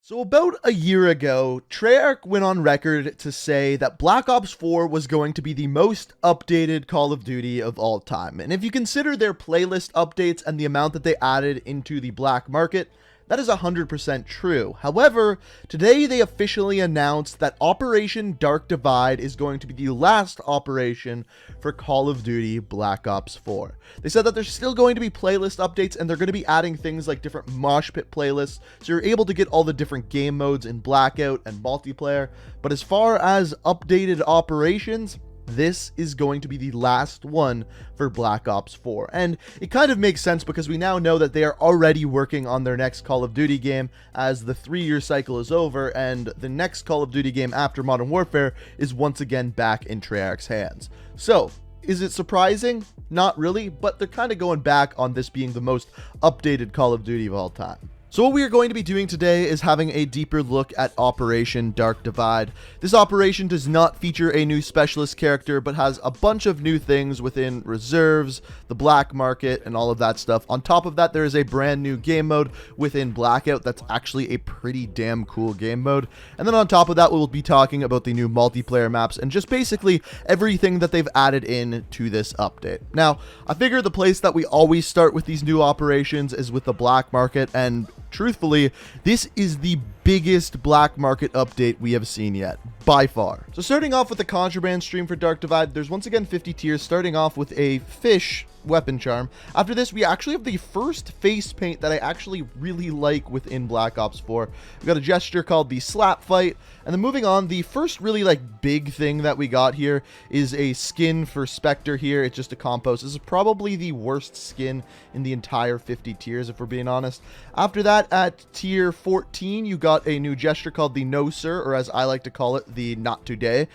So about a year ago, Treyarch went on record to say that Black Ops 4 was going to be the most updated Call of Duty of all time. And if you consider their playlist updates and the amount that they added into the black market, that is 100% true. However, today they officially announced that Operation Dark Divide is going to be the last operation for Call of Duty Black Ops 4. They said that there's still going to be playlist updates and they're going to be adding things like different mosh pit playlists, so you're able to get all the different game modes in Blackout and multiplayer. But as far as updated operations, this is going to be the last one for Black Ops 4. And it kind of makes sense because we now know that they are already working on their next Call of Duty game as the 3-year cycle is over and the next Call of Duty game after Modern Warfare is once again back in Treyarch's hands. So, is it surprising? Not really, but they're kind of going back on this being the most updated Call of Duty of all time. So what we are going to be doing today is having a deeper look at Operation Dark Divide. This operation does not feature a new specialist character, but has a bunch of new things within reserves, the black market, and all of that stuff. On top of that, there is a brand new game mode within Blackout that's actually a pretty damn cool game mode. And then on top of that, we'll be talking about the new multiplayer maps and just basically everything that they've added in to this update. Now, I figure the place that we always start with these new operations is with the black market, and truthfully, this is the biggest black market update we have seen yet, by far. So starting off with the Contraband stream for Dark Divide, there's once again 50 tiers, starting off with a fish weapon charm. After this, we actually have the first face paint that I actually really like within Black Ops 4. We've got a gesture called the Slap Fight, and then moving on, the first really big thing that we got here is a skin for Spectre here. It's just a compost. This is probably the worst skin in the entire 50 tiers, if we're being honest. After that, at tier 14, you got a new gesture called the No Sir, or as I like to call it, the Not Today.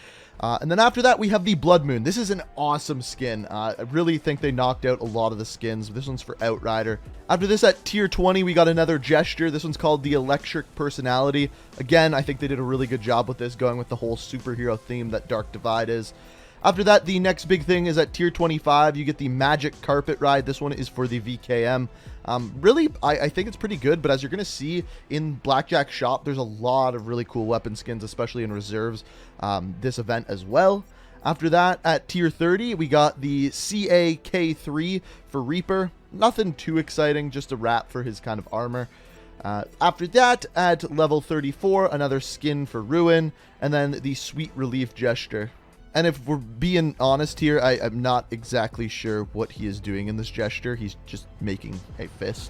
And then after that, we have the Blood Moon. This is an awesome skin. I really think they knocked out a lot of the skins. This one's for Outrider. After this, at tier 20, we got another gesture. This one's called the Electric Personality. Again, I think they did a really good job with this, going with the whole superhero theme that Dark Divide is. After that, the next big thing is at tier 25, you get the Magic Carpet Ride. This one is for the VKM. Really, I think it's pretty good, but as you're going to see in Blackjack Shop, there's a lot of really cool weapon skins, especially in reserves, this event as well. After that, at tier 30, we got the CAK3 for Reaper. Nothing too exciting, just a wrap for his kind of armor. After that, at level 34, another skin for Ruin, and then the Sweet Relief Gesture. And if we're being honest here, I'm not exactly sure what he is doing in this gesture. He's just making a fist.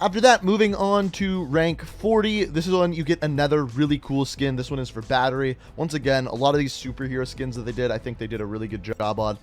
After that, moving on to rank 40, this is when you get another really cool skin. This one is for Battery. Once again, a lot of these superhero skins that they did, I think they did a really good job on.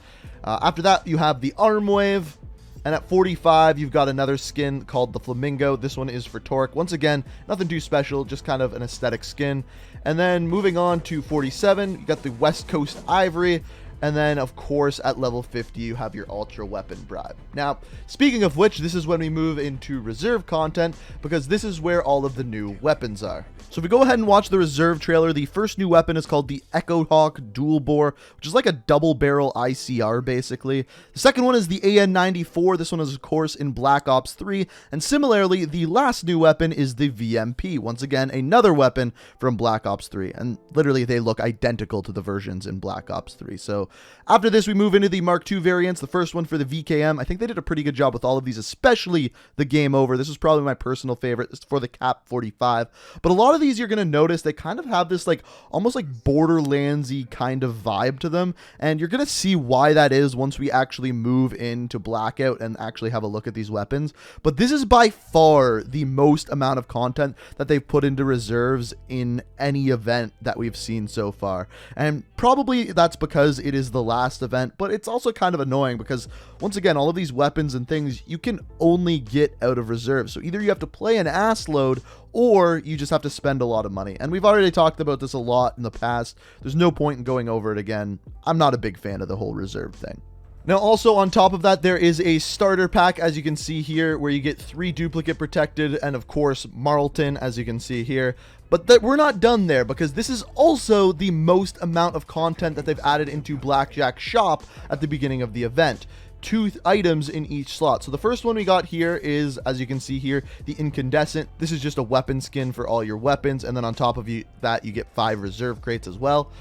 After that, you have the Arm Wave. And at 45, you've got another skin called the Flamingo. This one is for Torque. Once again, nothing too special, just kind of an aesthetic skin. And then moving on to 47, you got the West Coast Ivory. And then, of course, at level 50, you have your Ultra Weapon Bribe. Now, speaking of which, this is when we move into reserve content, because this is where all of the new weapons are. So if we go ahead and watch the reserve trailer, the first new weapon is called the Echo Hawk Dual Bore, which is like a double barrel ICR, basically. The second one is the AN-94. This one is, of course, in Black Ops 3. And similarly, the last new weapon is the VMP. Once again, another weapon from Black Ops 3. And literally, they look identical to the versions in Black Ops 3. So after this, we move into the Mark II variants. The first one for the VKM. I think they did a pretty good job with all of these, especially the Game Over. This is probably my personal favorite. This is for the Cap 45. But a lot of these, you're going to notice they kind of have this almost like Borderlands-y kind of vibe to them. And you're going to see why that is once we actually move into Blackout and actually have a look at these weapons. But this is by far the most amount of content that they've put into reserves in any event that we've seen so far. And probably that's because it is the last event, but it's also kind of annoying because once again, all of these weapons and things you can only get out of reserves. So either you have to play an ass load or you just have to spend a lot of money. And we've already talked about this a lot in the past. There's no point in going over it again. I'm not a big fan of the whole reserve thing. Now, also on top of that, there is a starter pack, as you can see here, where you get 3 duplicate protected and, of course, Marlton, as you can see here. But we're not done there, because this is also the most amount of content that they've added into Blackjack Shop at the beginning of the event. two items in each slot. So the first one we got here is, as you can see here, the incandescent. This is just a weapon skin for all your weapons, and then on top of that you get 5 reserve crates as well.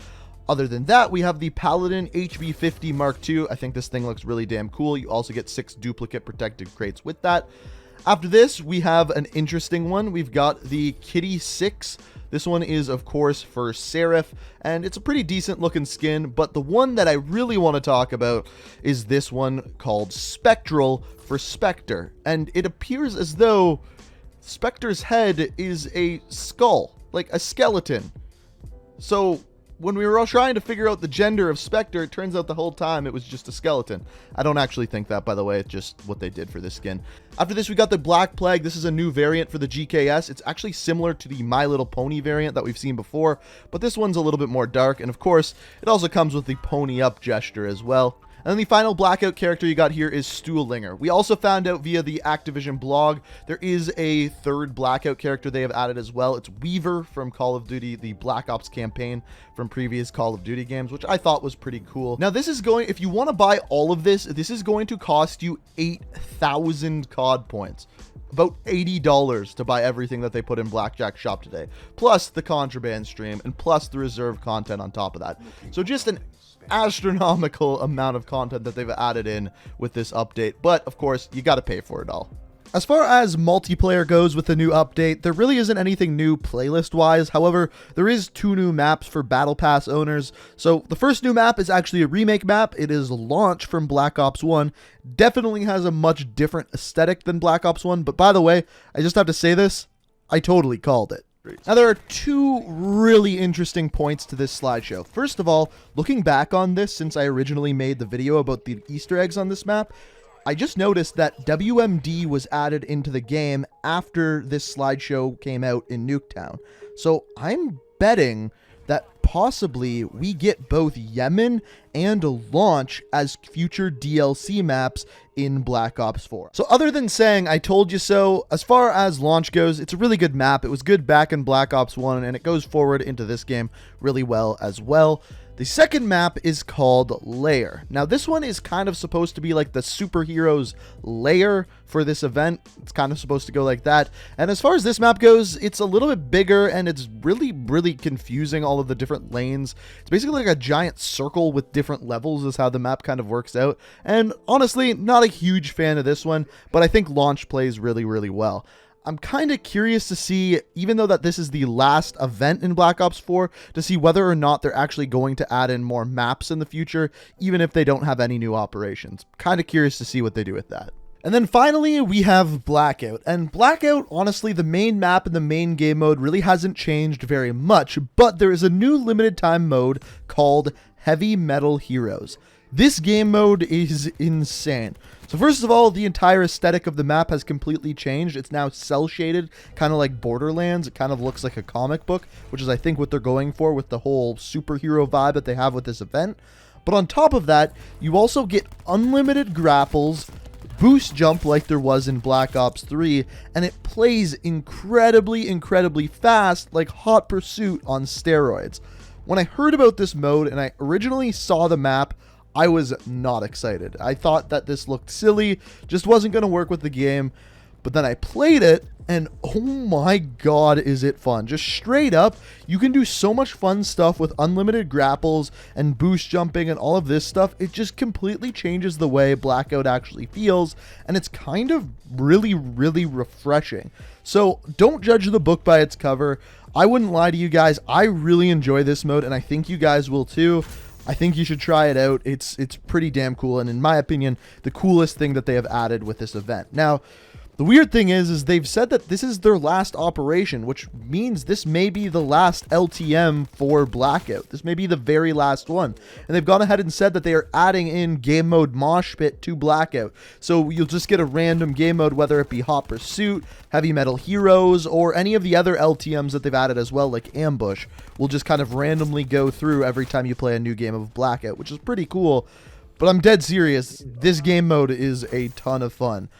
Other than that, we have the Paladin HV50 Mark II. I think this thing looks really damn cool. You also get 6 duplicate protected crates with that. After this, we have an interesting one. We've got the Kitty 6. This one is, of course, for Seraph, and it's a pretty decent looking skin, but the one that I really want to talk about is this one called Spectral for Spectre, and it appears as though Spectre's head is a skull, like a skeleton. So when we were all trying to figure out the gender of Spectre, it turns out the whole time it was just a skeleton. I don't actually think that, by the way. It's just what they did for this skin. After this, we got the Black Plague. This is a new variant for the GKS. It's actually similar to the My Little Pony variant that we've seen before, but this one's a little bit more dark. And of course, it also comes with the pony up gesture as well. And then the final Blackout character you got here is Stuhlinger. We also found out via the Activision blog there is a third Blackout character they have added as well. It's Weaver from Call of Duty, the Black Ops campaign from previous Call of Duty games, which I thought was pretty cool. Now this is going, if you want to buy all of this, this is going to cost you 8,000 COD points. About $80 to buy everything that they put in Blackjack Shop today, plus the Contraband stream, and plus the reserve content on top of that. So just an astronomical amount of content that they've added in with this update, but of course you got to pay for it all. As far as multiplayer goes with the new update, there really isn't anything new playlist wise. However, there is 2 new maps for Battle Pass owners. So the first new map is actually a remake map. It is Launch from Black Ops 1. Definitely has a much different aesthetic than Black Ops 1, but by the way, I just have to say this, I totally called it. Now, there are 2 really interesting points to this slideshow. First of all, looking back on this since I originally made the video about the Easter eggs on this map, I just noticed that WMD was added into the game after this slideshow came out in Nuketown. So I'm betting that possibly we get both Yemen and Launch as future DLC maps in Black Ops 4. So other than saying I told you so, as far as Launch goes, it's a really good map. It was good back in Black Ops 1, and it goes forward into this game really well as well. The second map is called Lair. Now this one is kind of supposed to be like the superheroes lair for this event. It's kind of supposed to go like that. And as far as this map goes, it's a little bit bigger and it's really confusing, all of the different lanes. It's basically like a giant circle with different levels is how the map kind of works out. And honestly, not a huge fan of this one, but I think Launch plays really well. I'm kind of curious to see, even though that this is the last event in Black Ops 4, to see whether or not they're actually going to add in more maps in the future, even if they don't have any new operations. Kind of curious to see what they do with that. And then finally, we have Blackout. And Blackout, honestly, the main map and the main game mode really hasn't changed very much, but there is a new limited time mode called Heavy Metal Heroes. This game mode is insane. So first of all, the entire aesthetic of the map has completely changed. It's now cel shaded, kind of like Borderlands. It kind of looks like a comic book, which is I think what they're going for with the whole superhero vibe that they have with this event. But on top of that, you also get unlimited grapples, boost jump like there was in Black Ops 3, and it plays incredibly fast, like Hot Pursuit on steroids. When I heard about this mode and I originally saw the map, I was not excited. I thought that this looked silly, just wasn't going to work with the game. But then I played it, and oh my god, is it fun. Just straight up, you can do so much fun stuff with unlimited grapples and boost jumping and all of this stuff. It just completely changes the way Blackout actually feels, and it's kind of really refreshing. So don't judge the book by its cover. I wouldn't lie to you guys. I really enjoy this mode, and I think you guys will too. I think you should try it out. It's pretty damn cool, and in my opinion, the coolest thing that they have added with this event. Now, the weird thing is they've said that this is their last operation, which means this may be the last LTM for Blackout. This may be the very last one. And they've gone ahead and said that they are adding in game mode Mosh Pit to Blackout. So you'll just get a random game mode, whether it be Hot Pursuit, Heavy Metal Heroes, or any of the other LTMs that they've added as well, like Ambush. Will just kind of randomly go through every time you play a new game of Blackout, which is pretty cool. But I'm dead serious. This game mode is a ton of fun.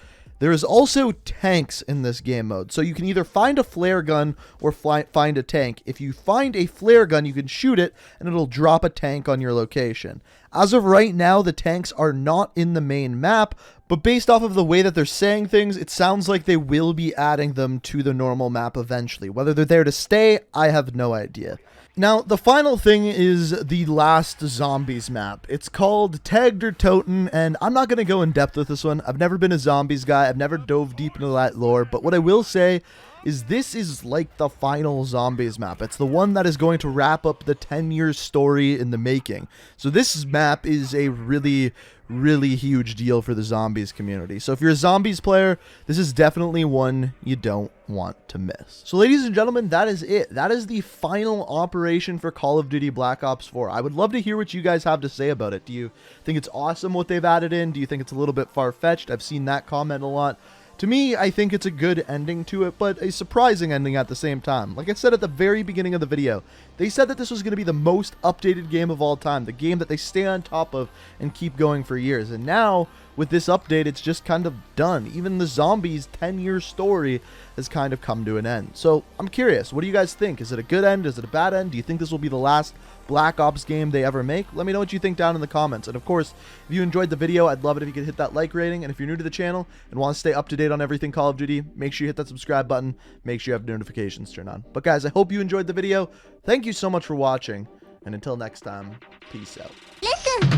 There is also tanks in this game mode, so you can either find a flare gun or find a tank. If you find a flare gun, you can shoot it, and it'll drop a tank on your location. As of right now, the tanks are not in the main map, but based off of the way that they're saying things, it sounds like they will be adding them to the normal map eventually. Whether they're there to stay, I have no idea. Now, the final thing is the last zombies map. It's called Tagged or Toten, and I'm not going to go in depth with this one. I've never been a zombies guy. I've never dove deep into that lore, but what I will say is this is like the final zombies map. It's the one that is going to wrap up the 10-year story in the making. So this map is a really huge deal for the zombies community. So if you're a zombies player, this is definitely one you don't want to miss. So ladies and gentlemen, that is it. That is the final operation for Call of Duty Black Ops 4. I would love to hear what you guys have to say about it. Do you think it's awesome what they've added in? Do you think it's a little bit far-fetched? I've seen that comment a lot. To me, I think it's a good ending to it, but a surprising ending at the same time. Like I said at the very beginning of the video, they said that this was going to be the most updated game of all time, the game that they stay on top of and keep going for years. And now, with this update, it's just kind of done. Even the zombies' 10-year story has kind of come to an end. So, I'm curious, what do you guys think? Is it a good end? Is it a bad end? Do you think this will be the last Black Ops game they ever make? Let me know what you think down in the comments. And of course, if you enjoyed the video, I'd love it if you could hit that like rating. And if you're new to the channel and want to stay up to date on everything Call of Duty, make sure you hit that subscribe button. Make sure you have notifications turned on. But guys, I hope you enjoyed the video. Thank you so much for watching. And until next time, peace out. Listen.